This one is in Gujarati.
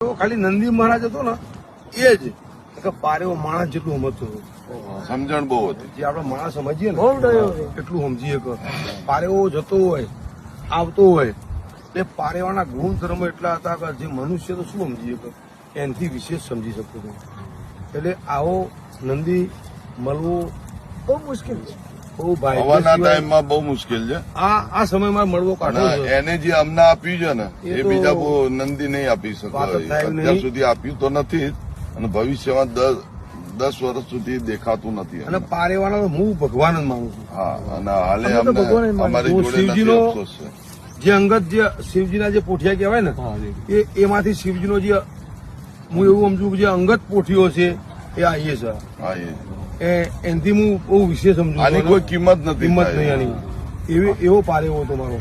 ખાલી નંદી મહારાજ હતો ને એ જ કે પારેવો માણસ જેટલું સમજતો હતો. સમજણ બહુ હતી. જે આપણે માણસ સમજીએ ને એટલું સમજીએ કે પારેવો જતો હોય આવતો હોય એ પારેવાના ગુણધર્મ એટલા હતા કે જે મનુષ્ય તો શું સમજીએ કે એનાથી વિશેષ સમજી શકતો હતો. એટલે આવો નંદી મળવો બહુ મુશ્કેલ છે. બહુ ભાઈ હવાના ટાઈમમાં બહુ મુશ્કેલ છે. આ સમયમાં મળવો કાઢો અને એને જે અમને આપ્યું છે ને એ એ તો બીજા બહુ નંદી નહીં આપી શકે. વાત જ થાય નહીં. અત્યાર સુધી આપ્યું તો નથી જ અને ભવિષ્યમાં 10 વર્ષ સુધી દેખાતું નથી. અને પારેવાનો હું ભગવાન જ માનું છું. હા, અને હાલે અમે તો ભગવાન જ અમને માનીએ. અમારી હું જોડે નથી, શિવજીનો અફસોસ છે. જે અંગત જે શિવજીના જે પોઠિયા કહેવાય ને એમાંથી શિવજીનો જે હું એવું સમજુ કે જે અંગત પોઠીઓ છે એ આ છે. હા, એનાથી હું બહુ વિશેષ સમજુ. આની કોઈ કિંમત નથી. કિંમત નહીં આની. એવો પારેવો હતો મારો.